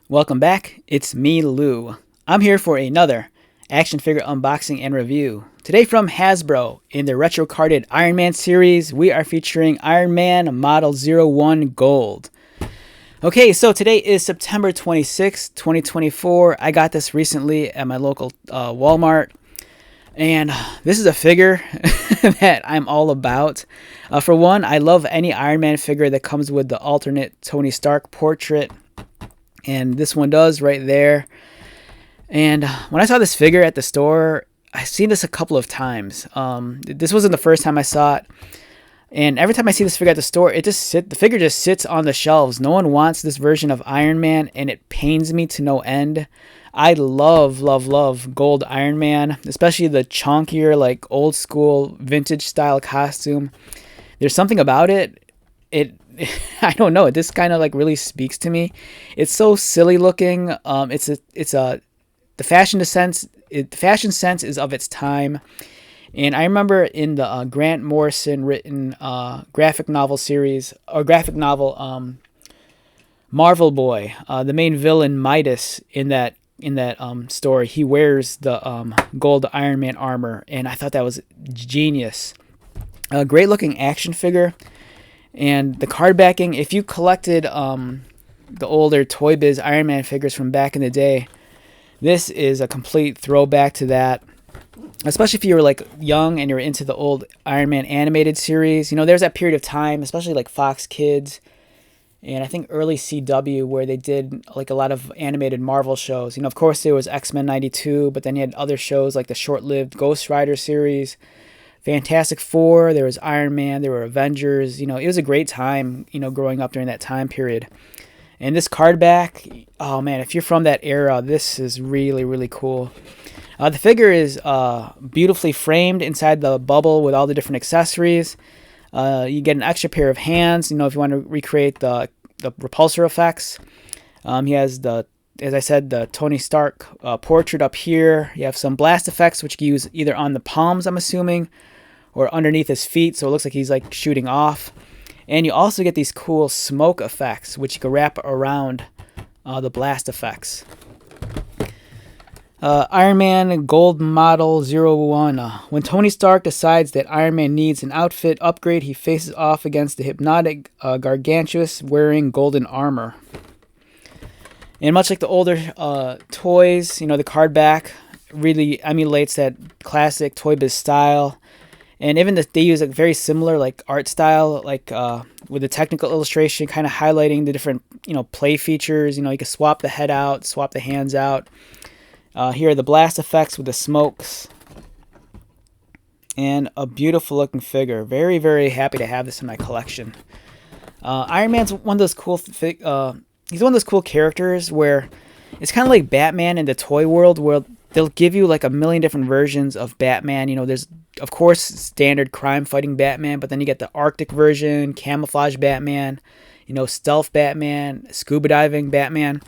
Welcome back, it's me, Lou. I'm here for another action figure unboxing and review. Today from Hasbro, in the retro carded Iron Man series, we are featuring Iron Man Model-01 Gold. Okay, so today is September 26th, 2024. I got this recently at my local Walmart. And this is a figure that I'm all about. For one, I love any Iron Man figure that comes with the alternate Tony Stark portrait. And this one does right there. And when I saw this figure at the store, I've seen this a couple of times. This wasn't the first time I saw it. And every time I see this figure at the store, the figure just sits on the shelves. No one wants this version of Iron Man, and it pains me to no end. I love, love, love gold Iron Man, especially the chunkier, like old school vintage style costume. There's something about it. I don't know. This kind of like really speaks to me. It's so silly looking. The fashion sense. The fashion sense is of its time. And I remember in the Grant Morrison written graphic novel series or graphic novel Marvel Boy, the main villain Midas in that story, he wears the gold Iron Man armor, and I thought that was genius. A great looking action figure. And the card backing, if you collected the older Toy Biz Iron Man figures from back in the day, this is a complete throwback to that. Especially if you were like young and you're into the old Iron Man animated series. You know, there's that period of time, especially like Fox Kids and I think early CW, where they did like a lot of animated Marvel shows. You know, of course there was X-Men 92, but then you had other shows like the short-lived Ghost Rider series, Fantastic Four, there was Iron Man, there were Avengers. You know, it was a great time, you know, growing up during that time period. And this card back, oh man, if you're from that era, this is really, really cool. The figure is beautifully framed inside the bubble with all the different accessories. You get an extra pair of hands, you know, if you want to recreate the repulsor effects. He has as I said, the Tony Stark portrait up here. You have some blast effects, which you use either on the palms, I'm assuming, or underneath his feet, so it looks like he's like shooting off. And you also get these cool smoke effects, which you can wrap around the blast effects. Iron Man Gold Model-01. When Tony Stark decides that Iron Man needs an outfit upgrade, he faces off against the hypnotic Gargantuous wearing golden armor. And much like the older toys, you know, the card back really emulates that classic Toy Biz style. And even they use a very similar like art style, like with the technical illustration, kind of highlighting the different, you know, play features. You know, you can swap the head out, swap the hands out. Here are the blast effects with the smokes. And a beautiful looking figure. Very, very happy to have this in my collection. Iron Man's one of those cool he's one of those cool characters where it's kind of like Batman in the toy world, where they'll give you like a million different versions of Batman. You know, there's, of course, standard crime fighting Batman, but then you get the Arctic version, camouflage Batman, you know, stealth Batman, scuba diving Batman.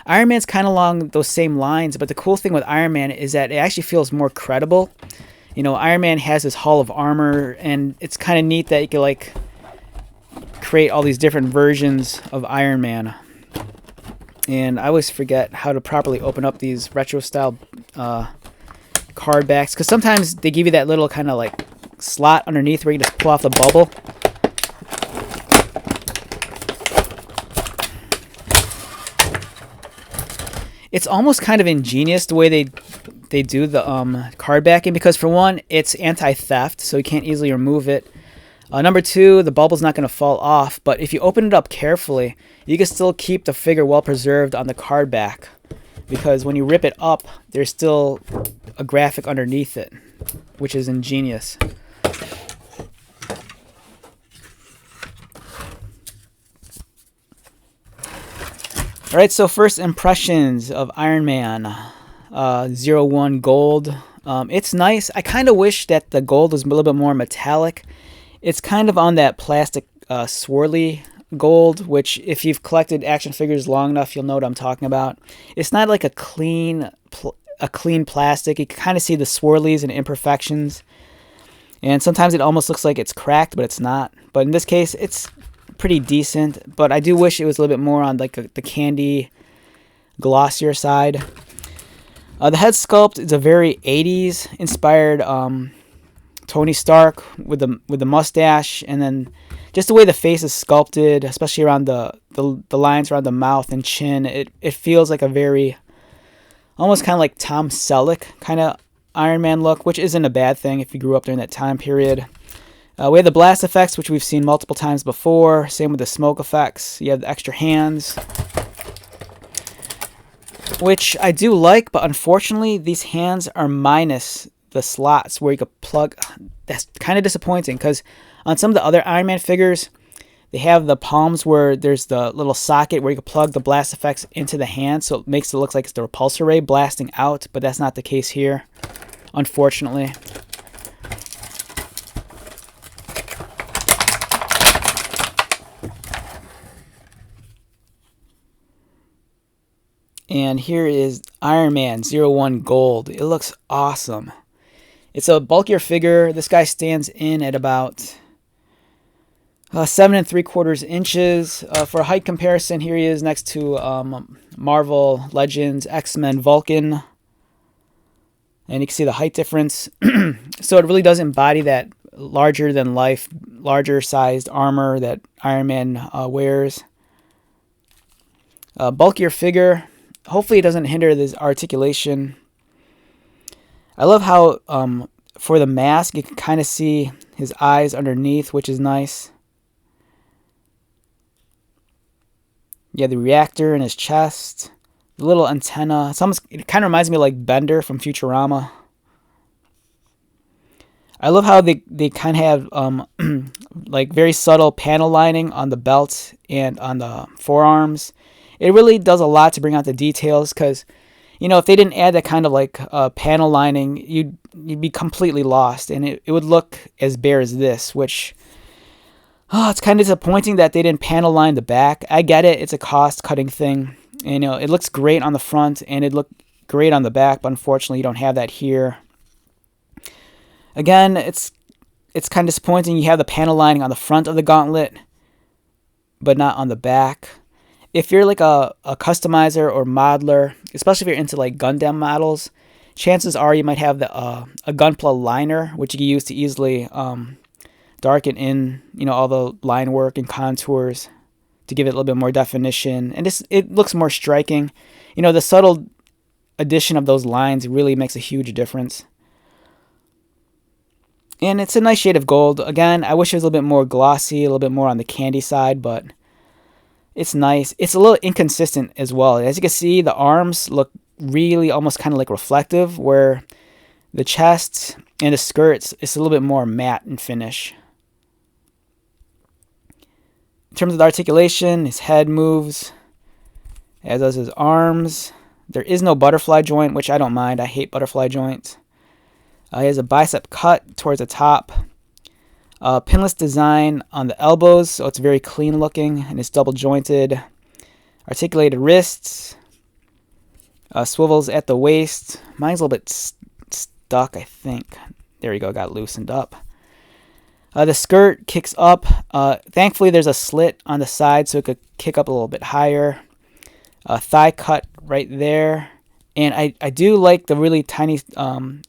Iron Man's kind of along those same lines, but the cool thing with Iron Man is that it actually feels more credible. You know, Iron Man has this Hall of Armor, and it's kind of neat that you can like create all these different versions of Iron Man. And I always forget how to properly open up these retro style card backs, because sometimes they give you that little kind of like slot underneath where you can just pull off the bubble. It's almost kind of ingenious the way they do the card backing, because for one, it's anti-theft, so you can't easily remove it. Number two, the bubble's not going to fall off, but if you open it up carefully, you can still keep the figure well preserved on the card back, because when you rip it up, there's still a graphic underneath it, which is ingenious. Alright, so first impressions of Iron Man 01 Gold. It's nice. I kind of wish that the gold was a little bit more metallic. It's kind of on that plastic swirly gold, which if you've collected action figures long enough, you'll know what I'm talking about. It's not like a clean plastic. You can kind of see the swirlies and imperfections. And sometimes it almost looks like it's cracked, but it's not. But in this case, it's pretty decent. But I do wish it was a little bit more on like the candy glossier side. The head sculpt is a very 80s inspired Tony Stark with the mustache, and then just the way the face is sculpted, especially around the lines around the mouth and chin. It feels like a very almost kind of like Tom Selleck kind of Iron Man look, which isn't a bad thing if you grew up during that time period. We have the blast effects, which we've seen multiple times before. Same with the smoke effects. You have the extra hands, which I do like, but unfortunately these hands are minus the slots where you could plug. That's kind of disappointing, because on some of the other Iron Man figures, they have the palms where there's the little socket where you can plug the blast effects into the hand, so it makes it look like it's the repulsor ray blasting out, but that's not the case here, unfortunately. And here is Iron Man 01 Gold. It looks awesome. It's a bulkier figure. This guy stands in at about 7 3/4 inches. For a height comparison, here he is next to Marvel Legends X-Men Vulcan. And you can see the height difference. So it really does embody that larger than life, larger sized armor that Iron Man wears. Bulkier figure. Hopefully it doesn't hinder this articulation. I love how for the mask you can kind of see his eyes underneath, which is nice. Yeah, the reactor in his chest, the little antenna. It kind of reminds me of like Bender from Futurama. I love how they kind of have like very subtle panel lining on the belt and on the forearms. It really does a lot to bring out the details, because, you know, if they didn't add that kind of like panel lining, you'd be completely lost, and it would look as bare as this, which, it's kind of disappointing that they didn't panel line the back. I get it, it's a cost-cutting thing. And, you know, it looks great on the front, and it looked great on the back, but unfortunately you don't have that here. Again, it's kind of disappointing. You have the panel lining on the front of the gauntlet, but not on the back. If you're like a customizer or modeler, especially if you're into like Gundam models, chances are you might have a Gunpla liner, which you can use to easily darken in, you know, all the line work and contours to give it a little bit more definition, and it looks more striking. You know, the subtle addition of those lines really makes a huge difference. And it's a nice shade of gold. Again, I wish it was a little bit more glossy, a little bit more on the candy side, but it's nice. It's a little inconsistent as well. As you can see, the arms look really almost kind of like reflective, where the chest and the skirts, it's a little bit more matte in finish. In terms of the articulation, his head moves, as does his arms. There is no butterfly joint, which I don't mind. I hate butterfly joints. He has a bicep cut towards the top. Pinless design on the elbows, so it's very clean looking, and it's double jointed. Articulated wrists. Swivels at the waist. Mine's a little bit stuck, I think. There you go, got loosened up. The skirt kicks up. Thankfully, there's a slit on the side, so it could kick up a little bit higher. Thigh cut right there. And I do like the really tiny,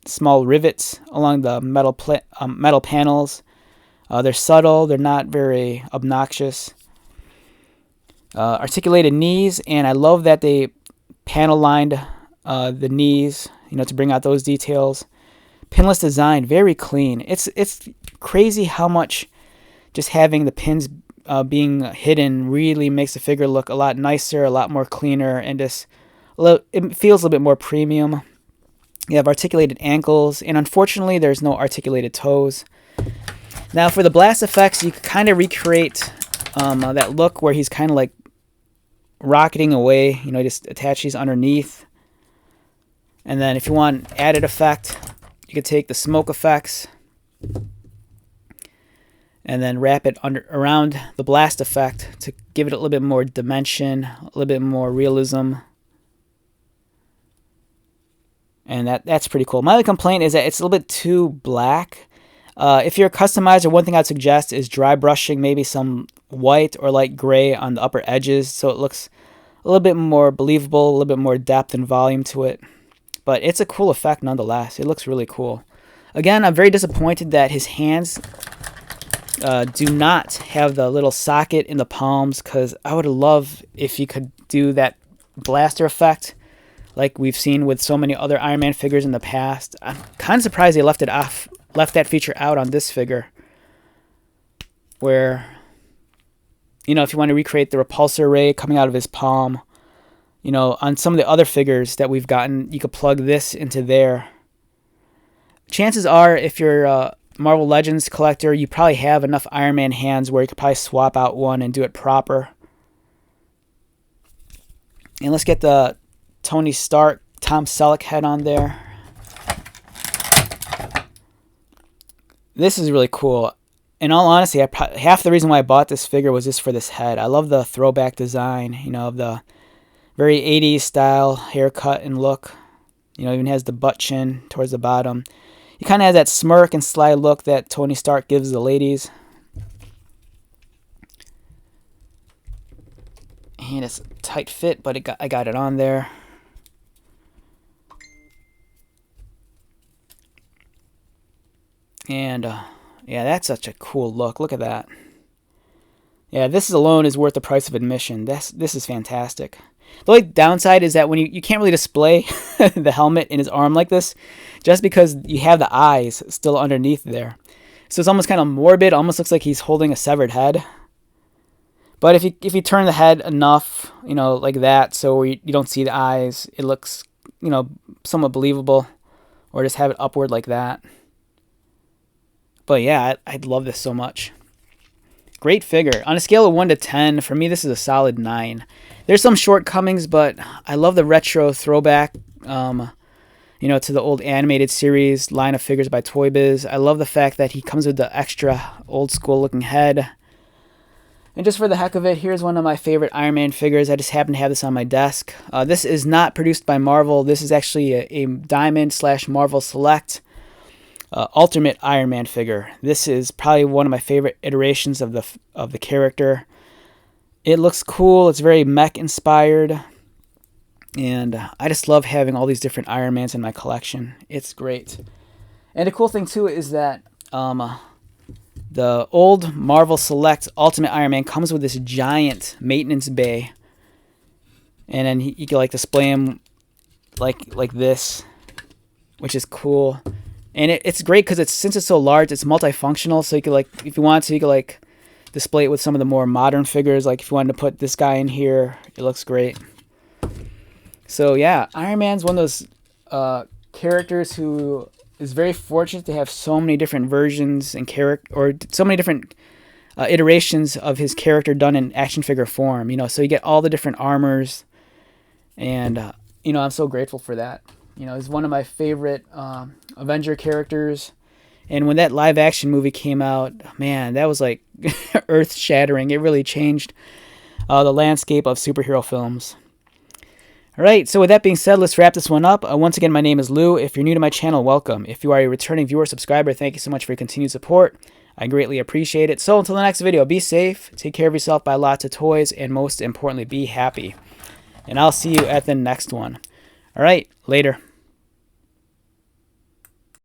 small rivets along the metal panels. They're subtle. They're not very obnoxious. Articulated knees, and I love that they panel lined the knees, you know, to bring out those details. Pinless design, very clean. It's crazy how much just having the pins being hidden really makes the figure look a lot nicer, a lot more cleaner, and just it feels a little bit more premium. You have articulated ankles, and unfortunately there's no articulated toes. Now for the blast effects, you can kind of recreate that look where he's kind of like rocketing away, you know, just attach these underneath. And then if you want added effect, you could take the smoke effects and then wrap it around the blast effect to give it a little bit more dimension, a little bit more realism. And that's pretty cool. My only complaint is that it's a little bit too black. If you're a customizer, one thing I'd suggest is dry brushing maybe some white or light gray on the upper edges so it looks a little bit more believable, a little bit more depth and volume to it. But it's a cool effect nonetheless. It looks really cool. Again, I'm very disappointed that his hands do not have the little socket in the palms, because I would love if you could do that blaster effect like we've seen with so many other Iron Man figures in the past. I'm kind of surprised they left that feature out on this figure, where, you know, if you want to recreate the repulsor ray coming out of his palm, you know, on some of the other figures that we've gotten, you could plug this into there. Chances are, if you're a Marvel Legends collector, you probably have enough Iron Man hands where you could probably swap out one and do it proper. And let's get the Tony Stark, Tom Selleck head on there. This is really cool. In all honesty, half the reason why I bought this figure was just for this head. I love the throwback design, you know, of the very 80s style haircut and look. You know, even has the butt chin towards the bottom. He kind of has that smirk and sly look that Tony Stark gives the ladies. And it's a tight fit, but I got it on there. And yeah, that's such a cool look. Look at that. Yeah, this alone is worth the price of admission. This is fantastic. The only downside is that when you can't really display the helmet in his arm like this, just because you have the eyes still underneath there. So it's almost kind of morbid. Almost looks like he's holding a severed head. But if you turn the head enough, you know, like that, so you don't see the eyes, it looks, you know, somewhat believable. Or just have it upward like that. But yeah, I'd love this so much. Great figure. On a scale of 1 to 10, for me, this is a solid 9. There's some shortcomings, but I love the retro throwback, you know, to the old animated series line of figures by Toy Biz. I love the fact that he comes with the extra old school looking head. And just for the heck of it, here's one of my favorite Iron Man figures. I just happen to have this on my desk. This is not produced by Marvel. This is actually a Diamond / Marvel Select Ultimate Iron Man figure. This is probably one of my favorite iterations of the character. It looks cool. It's very mech inspired, and I just love having all these different Iron Mans in my collection. It's great. And the cool thing too is that the old Marvel Select Ultimate Iron Man comes with this giant maintenance bay, and then you can like display him like this, which is cool. And it's great because since it's so large, it's multifunctional. So you could, like, if you want to, you could like display it with some of the more modern figures. Like if you wanted to put this guy in here, it looks great. So yeah, Iron Man's one of those characters who is very fortunate to have so many different versions and so many different iterations of his character done in action figure form. You know, so you get all the different armors, and you know, I'm so grateful for that. You know, he's one of my favorite Avenger characters. And when that live action movie came out, man, that was like earth shattering. It really changed the landscape of superhero films. All right, so with that being said, let's wrap this one up. Once again, my name is Lou. If you're new to my channel, welcome. If you are a returning viewer or subscriber, thank you so much for your continued support. I greatly appreciate it. So until the next video, be safe, take care of yourself, buy lots of toys, and most importantly, be happy. And I'll see you at the next one. All right, later.